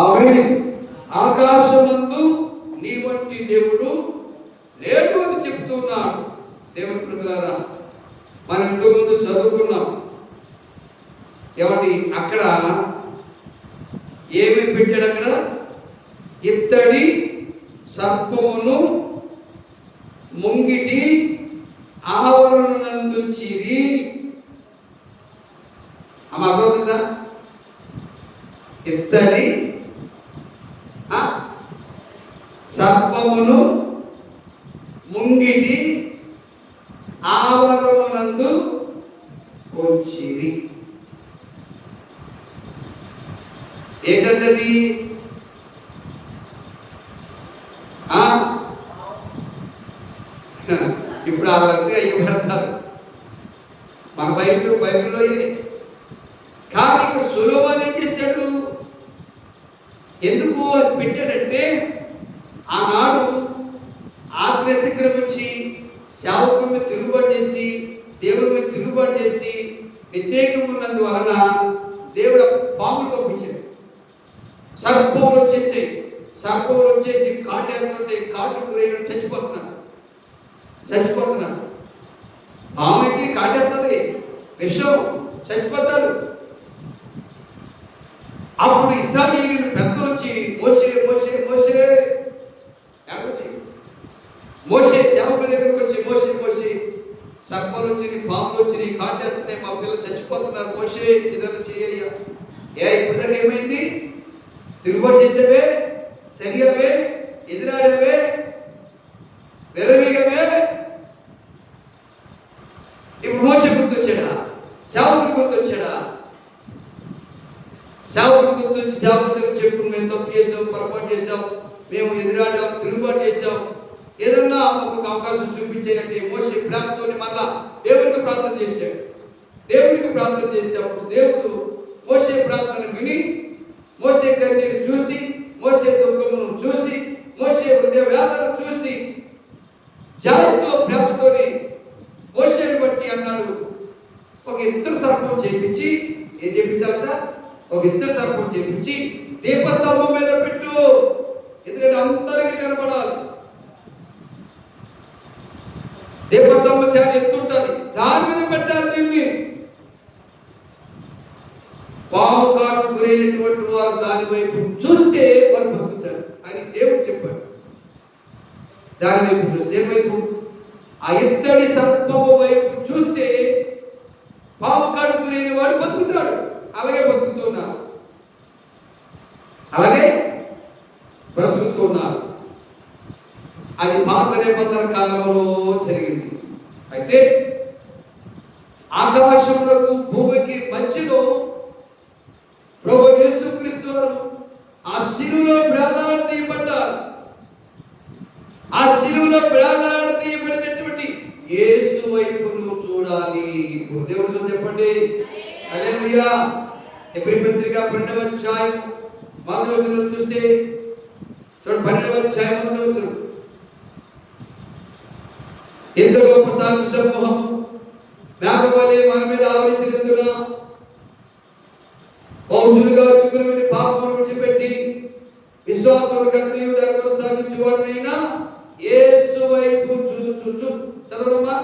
ఆమేన్. ఆకాశమందు నీ వంటి దేవుడు లేడు అని చెప్తున్నాడు. దేవుని ప్రజలారా, మనం ఇంతకుముందు చదువుకున్నాం. ఏమండి, అక్కడ ఏమి పెట్టాడు? అక్కడ ఇత్తడి సర్పమును ముంగిటి ఆవరణనందు చిరి. అమ్మ అర్థమవుతుందా? ఇత్తడి సర్పమును ముంగిటి ఆవరణనందు వచ్చిరి. ఏంటంటది? ఇప్పుడు వాళ్ళంతా అయ్యి పెడతారు మన బైబిల్లో. కానీ ఇక్కడ సొలొమోను ఏం చేశాడు? ఎందుకు అది పెట్టాడంటే, ఆనాడు ఆజ్ఞ అతిక్రమించి సేవకుల మీద తిరుగుబాటు చేసి దేవుడి మీద తిరుగుబాటు చేసి వ్యతిరేకంగా ఉన్నందువలన దేవుడు పాములు పంపించాడు. సర్పములు వచ్చేసి కాటేస్తుంటే కాటు గురైన చచ్చిపోతున్నాడు. పాముకి కాటేస్తుంది, విషం, చచ్చిపోతారు. అప్పుడు ఇశ్రాయేలీయులు పెద్ద వచ్చి మోసే సేవకుల దగ్గరకు వచ్చి మోసే సర్పాలు వచ్చి పాములు వచ్చి కాటేస్తున్నాయి, మా పిల్లలు చచ్చిపోతున్నారు, మోసే ఇదన్నా చేయ. ఇప్పుడు దాకా ఏమైంది? తిరుగుబాటు చేసేవే, సరిగావే, ఎదురాడేవే, వెరవేగవే. ఇప్పుడు మోసే గుర్తొచ్చాడా? సేవకుడు గుర్తొచ్చాడా? సేవకుడు గుర్తొచ్చి సేవకుడు దగ్గర చెప్పుకుని మేము తప్పు చేసాం, పొరపాటు చేసాం, మేము ఎదురాడాం, తిరుగుబాటు చేసాం, ఏదన్నా ఒక అవకాశం చూపించేయంటే మోసే ప్రేమతో మళ్ళా దేవుడికి ప్రార్థన చేశాడు. అప్పుడు దేవుడు మోసే ప్రార్థన విని, మోసే కన్నీరు చూసి, మోసే దుఃఖమును చూసి, మోసే హృదయ వేదన చూసి జాలితో ప్రేమతోని మోసేని బట్టి అన్నాడు, ఒక ఇత్తడి సర్పం చేపించి, ఏం చేపించాలట? ఒక ఇత్తడి సర్పం చేపించి దీపస్తంభం మీద పెట్టు, ఎందుకంటే అందరికీ కనపడాలి. దీపస్తంభం చాలా ఎత్తుంటుంది, దాని మీద పెట్టాలి దీన్ని. పాము కాటు గురైనటువంటి వారు దాని వైపు చూస్తే వారు బతుకుతారు అని దేవుడు చెప్పాడు. దాని వైపు చూస్తే, దేని వైపు? ఆ ఇత్తడి సర్పము వైపు చూస్తే పాము కాటు గురైన వాడు బతుకుతాడు. అలాగే బ్రతుకుతున్నారు. అది పాత నిబంధన కాలంలో జరిగింది. అయితే ఆకాశములకు భూమికి మధ్యలో ప్రభు యేసుక్రీస్తు వారు ఆ శిలువలో వేలాడదీయబడ్డారు. ఆ శిలువలో వేలాడదీయబడినటువంటి యేసు వైపు నువ్వు చూడాలి. ఇప్పుడు దేవుడితో చెప్పండి హల్లెలూయా. ఎబ్రీ పత్రిక 12వ అధ్యాయం 1వ వచనం చూస్తే చూడండి, 12వ అధ్యాయం 1వ వచనం. ఎంత గొప్ప సాక్షి సమూహము మేఘవలె మన మీద ఆవరించినందున పౌరులుగా చిగురుని పాపమును విడిచిపెట్టి విశ్వాసమును కర్తయు దాన్ని కొనసాగించువాడనైనా యేసు వైపు చూచు. చదవమ్మా.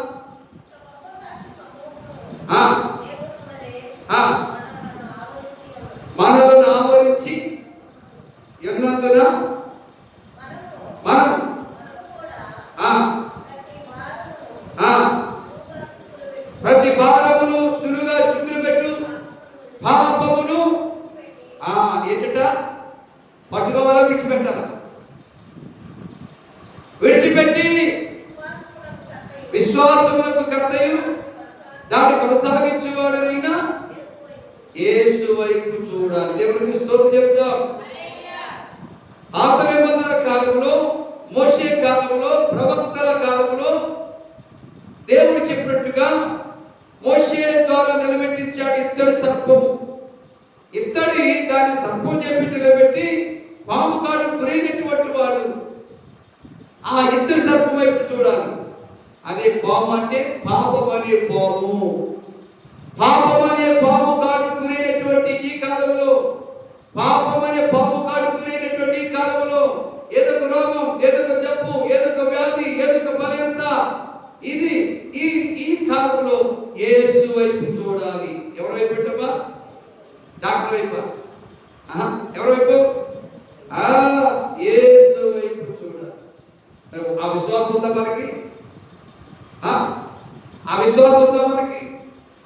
మనలను ఆవరించి ఉన్నందున మనం ప్రతి భారమును సులువుగా చిక్కులు పెట్టు పాపమును ఏంటట పట్టుకోవాలా, విడిచిపెట్టాలా? విడిచిపెట్టి విశ్వాసములకు కర్తయు దాన్ని కొనసాగించేవాడైనా యేసు వైపు చూడాలి. దేవుడికి స్తోత్రం చెప్తాం. పాత నిబంధన కాలంలో, మోషే కాలంలో, ప్రవక్తల కాలంలో దేవుడు చెప్పినట్టుగా మోషే ద్వారా నిలబెట్టించాడు ఇత్తడి సర్పము. ఇత్తడి దాన్ని సర్పం చెప్పి నిలబెట్టి పాము కాటు గురైనటువంటి వాడు ఆ ఇత్తడి సర్పం వైపు చూడాలి. అదే పాము అంటే పాపం అనే పాము. పాపం అనే పాము కాటు గురైనటువంటి ఈ కాలంలో, పాపం అనే పాము కాడుకునేటువంటి కాలంలో ఏదో ఒక రోగం, ఏదో ఒక జబ్బు, ఏదో ఒక వ్యాధి, ఏదో ఒక బలహీనత, ఇది ఈ కాలంలో యేసు వైపు చూడాలి. ఎవరి వైపు పెట్టమ్మా? డాక్టర్ వైపు? ఎవరి వైపు? యేసు వైపు చూడాలి. ఆ విశ్వాసం ఉందా మనకి? ఆ విశ్వాసం ఉందా మనకి?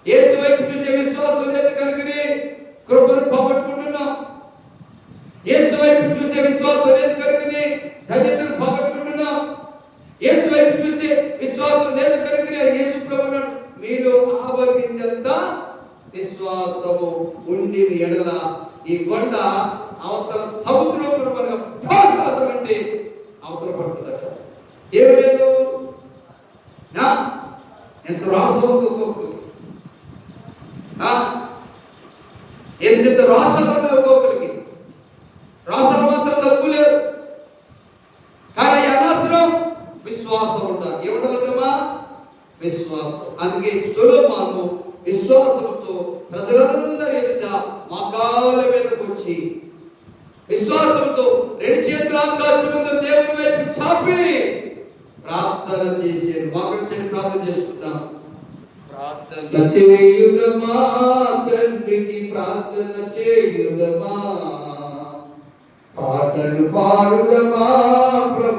యేసు వైపు చూసే విశ్వాసం లేదు కనుకనే కృపను పోగొట్టుకుంటున్నాం. యేసు వైపు చూసే విశ్వాసం లేదు కనుకనే ధన్యతను పోగొట్టుకుంటున్నాం. యేసు వైపు చూసే విశ్వాసం లేదు కనుకనే యేసు ప్రభువును మీలో ఆవగింజంత విశ్వాసము ఉండి ఎడల ఈ కొండ అవతల సముద్రంలో అంటే అవతల పడుతుందట. ఏమి లేదు, ఎంత రాసం ఎంత రాసలు ఉన్నాయి ఒక్కొక్కరికి. రాసలు మాత్రం తక్కువ లేరు, కానీ అనవసరం విశ్వాసం ఉండాలి. ఏముండాలమ్మా? విశ్వాసం. అందుకే సొలొమోను విశ్వాసంతో ప్రజలందరి ఎదుట మోకాళ్ళ మీదకు వచ్చి విశ్వాసంతో రెండు చేతుల ఆకాశంలో దేవుని వైపు చాపి ప్రార్థన చేసేది. మోకరించి ప్రార్థన చేసుకుంటాం. ప్రార్థన చేయుదమా తండ్రికి, ప్రార్థన చేయుదమా, పాటలు పాడుదమా.